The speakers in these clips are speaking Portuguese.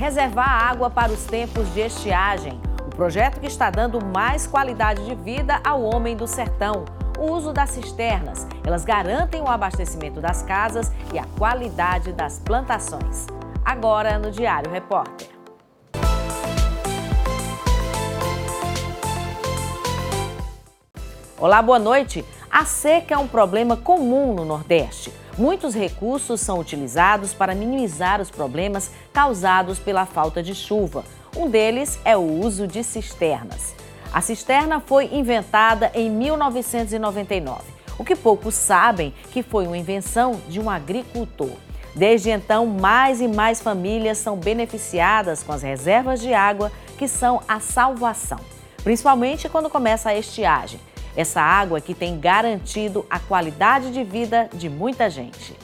reservar água para os tempos de estiagem. O projeto que está dando mais qualidade de vida ao homem do sertão. O uso das cisternas. Elas garantem o abastecimento das casas e a qualidade das plantações. Agora no Diário Repórter. Olá, boa noite. A seca é um problema comum no Nordeste. Muitos recursos são utilizados para minimizar os problemas causados pela falta de chuva. Um deles é o uso de cisternas. A cisterna foi inventada em 1999. O que poucos sabem que foi uma invenção de um agricultor. Desde então, mais e mais famílias são beneficiadas com as reservas de água, que são a salvação, principalmente quando começa a estiagem. Essa água que tem garantido a qualidade de vida de muita gente.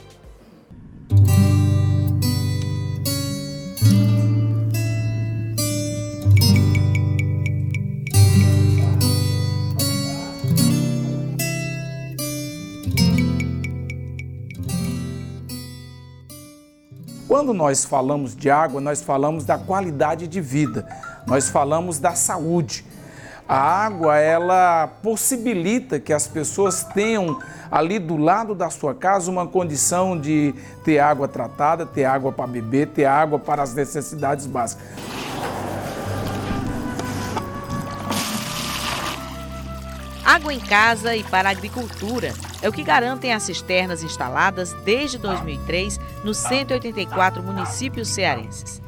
Quando nós falamos de água, nós falamos da qualidade de vida, nós falamos da saúde. A água, ela possibilita que as pessoas tenham ali do lado da sua casa uma condição de ter água tratada, ter água para beber, ter água para as necessidades básicas. Água em casa e para a agricultura é o que garantem as cisternas instaladas desde 2003 nos 184 municípios cearenses.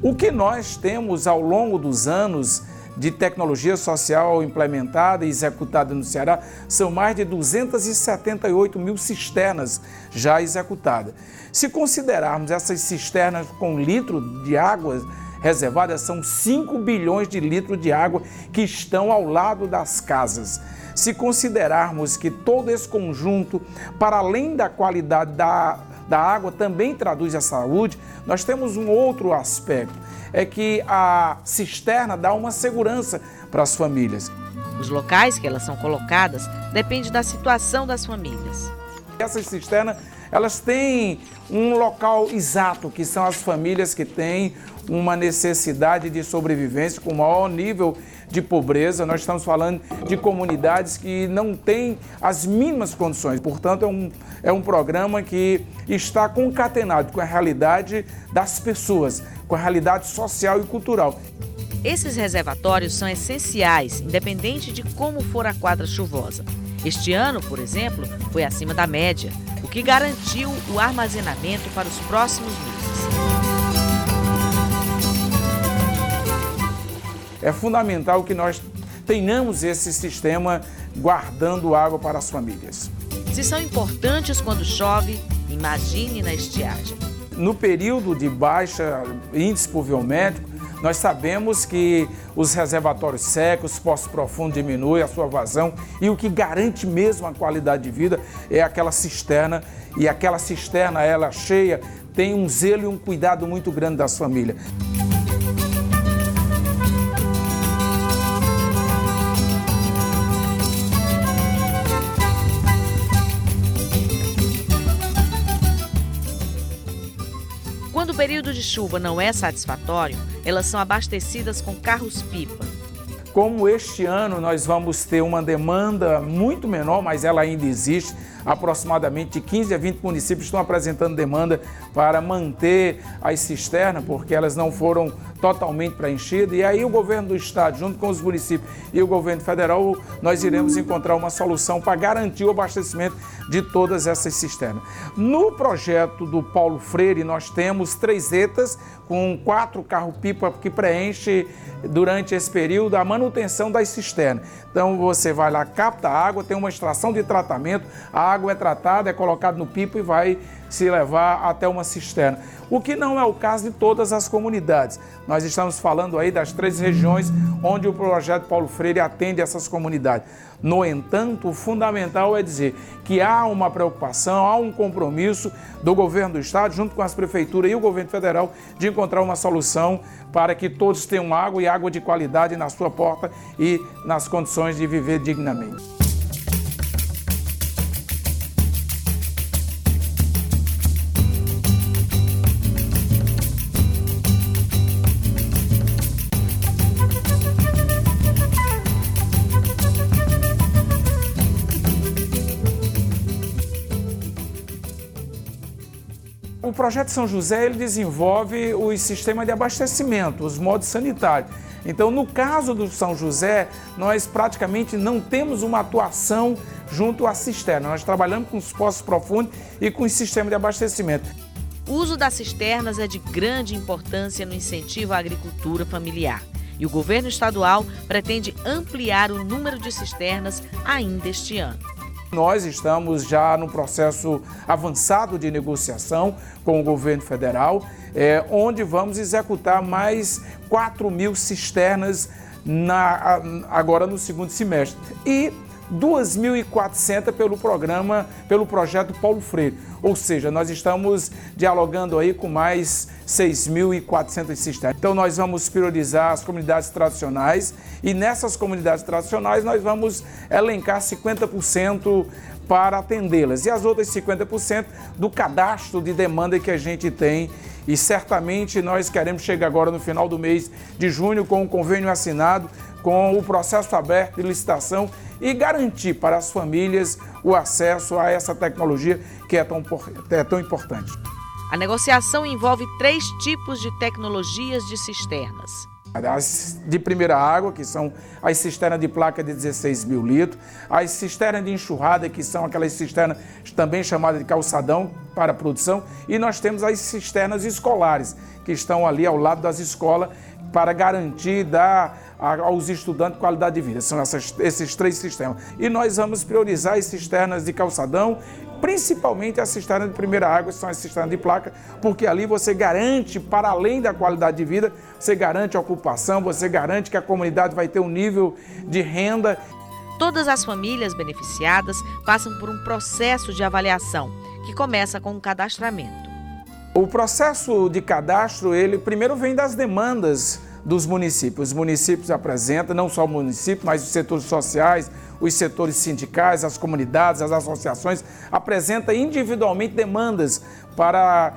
O que nós temos ao longo dos anos de tecnologia social implementada e executada no Ceará são mais de 278 mil cisternas já executadas. Se considerarmos essas cisternas com litro de água reservada, são 5 bilhões de litros de água que estão ao lado das casas. Se considerarmos que todo esse conjunto, para além da qualidade da água, também traduz a saúde, nós temos um outro aspecto, é que a cisterna dá uma segurança para as famílias. Os locais que elas são colocadas depende da situação das famílias. Essas cisternas, elas têm um local exato, que são as famílias que têm uma necessidade de sobrevivência com maior nível de pobreza. Nós estamos falando de comunidades que não têm as mínimas condições. Portanto, é um programa que está concatenado com a realidade das pessoas, com a realidade social e cultural. Esses reservatórios são essenciais, independente de como for a quadra chuvosa. Este ano, por exemplo, foi acima da média, o que garantiu o armazenamento para os próximos meses. É fundamental que nós tenhamos esse sistema guardando água para as famílias. Se são importantes quando chove, imagine na estiagem. No período de baixa índice pluviométrico, nós sabemos que os reservatórios secos, os poços profundos diminuem a sua vazão e o que garante mesmo a qualidade de vida é aquela cisterna, e aquela cisterna, ela cheia, tem um zelo e um cuidado muito grande das famílias. Quando o período de chuva não é satisfatório, elas são abastecidas com carros-pipa. Como este ano nós vamos ter uma demanda muito menor, mas ela ainda existe, aproximadamente de 15 a 20 municípios estão apresentando demanda para manter as cisternas, porque elas não foram totalmente preenchidas. E aí o governo do estado, junto com os municípios e o governo federal, nós iremos encontrar uma solução para garantir o abastecimento de todas essas cisternas. No projeto do Paulo Freire, nós temos 3 etas com 4 carro-pipa que preenche durante esse período a manutenção das cisternas. Então você vai lá, capta a água, tem uma extração de tratamento, a água é tratada, é colocada no pipa e vai se levar até uma cisterna. O que não é o caso de todas as comunidades. Nós estamos falando aí das 3 regiões onde o projeto Paulo Freire atende essas comunidades. No entanto, o fundamental é dizer que há uma preocupação, há um compromisso do governo do estado, junto com as prefeituras e o governo federal, de encontrar uma solução para que todos tenham água e água de qualidade na sua porta e nas condições de viver dignamente. projeto São José ele desenvolve o sistema de abastecimento, os modos sanitários. Então, no caso do São José, nós praticamente não temos uma atuação junto à cisterna. Nós trabalhamos com os poços profundos e com o sistema de abastecimento. O uso das cisternas é de grande importância no incentivo à agricultura familiar. E o governo estadual pretende ampliar o número de cisternas ainda este ano. Nós estamos já no processo avançado de negociação com o governo federal, onde vamos executar mais 4.000 cisternas agora no segundo semestre. E 2.400 pelo projeto Paulo Freire. Ou seja, nós estamos dialogando aí com mais 6.400 cisternas. Então nós vamos priorizar as comunidades tradicionais e nessas comunidades tradicionais nós vamos elencar 50% para atendê-las e as outras 50% do cadastro de demanda que a gente tem. E certamente nós queremos chegar agora no final do mês de junho com um convênio assinado, com o processo aberto de licitação e garantir para as famílias o acesso a essa tecnologia que é tão importante. A negociação envolve 3 tipos de tecnologias de cisternas. As de primeira água, que são as cisternas de placa de 16 mil litros, as cisternas de enxurrada, que são aquelas cisternas também chamadas de calçadão para produção, e nós temos as cisternas escolares, que estão ali ao lado das escolas para garantir aos estudantes qualidade de vida. São esses 3 sistemas. E nós vamos priorizar as cisternas de calçadão, principalmente as cisternas de primeira água, que são as cisternas de placa, porque ali você garante, para além da qualidade de vida, você garante a ocupação, você garante que a comunidade vai ter um nível de renda. Todas as famílias beneficiadas passam por um processo de avaliação, que começa com o cadastramento. O processo de cadastro, ele primeiro vem das demandas dos municípios. Os municípios apresentam, não só o município, mas os setores sociais, os setores sindicais, as comunidades, as associações, apresentam individualmente demandas para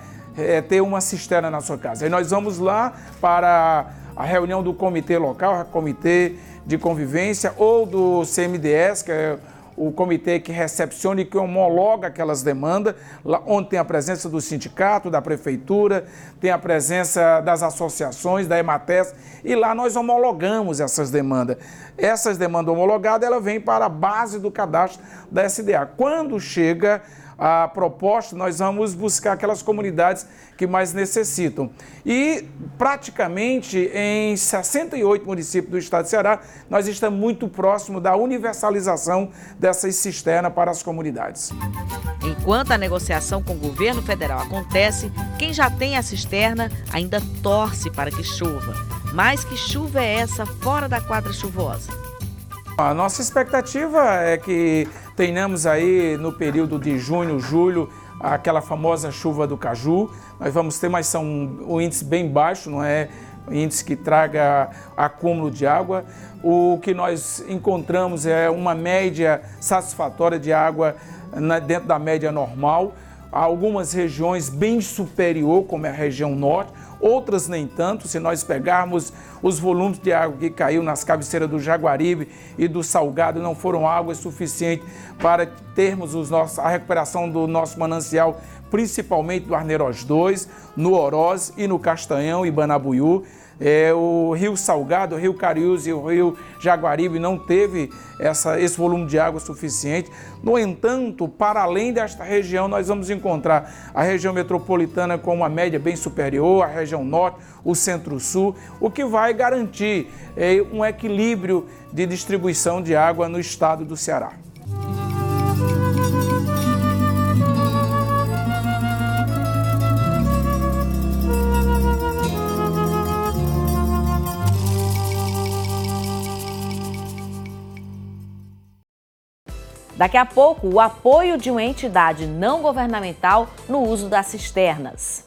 ter uma cisterna na sua casa. E nós vamos lá para a reunião do comitê local, comitê de convivência, ou do CMDS, que é o comitê que recepciona e que homologa aquelas demandas, lá onde tem a presença do sindicato, da prefeitura, tem a presença das associações, da EMATES, e lá nós homologamos essas demandas. Essas demandas homologadas, ela vem para a base do cadastro da SDA. Quando chega a proposta, nós vamos buscar aquelas comunidades que mais necessitam. E praticamente em 68 municípios do estado de Ceará, nós estamos muito próximo da universalização dessas cisternas para as comunidades. Enquanto a negociação com o governo federal acontece, quem já tem a cisterna ainda torce para que chova. Mas que chuva é essa fora da quadra chuvosa? A nossa expectativa é que tenhamos aí no período de junho, julho, aquela famosa chuva do caju. Nós vamos ter, mas são um índice bem baixo, não é índice que traga acúmulo de água. O que nós encontramos é uma média satisfatória de água dentro da média normal. Há algumas regiões bem superior, como é a região norte, outras nem tanto. Se nós pegarmos os volumes de água que caiu nas cabeceiras do Jaguaribe e do Salgado, não foram águas suficientes para termos a recuperação do nosso manancial, principalmente do Arneiroz 2, no Oroz e no Castanhão e Banabuiú. O Rio Salgado, o Rio Cariús e o Rio Jaguaribe não teve esse volume de água suficiente. No entanto, para além desta região, nós vamos encontrar a região metropolitana com uma média bem superior, a região norte, o centro-sul, o que vai garantir um equilíbrio de distribuição de água no estado do Ceará. Daqui a pouco, o apoio de uma entidade não governamental no uso das cisternas.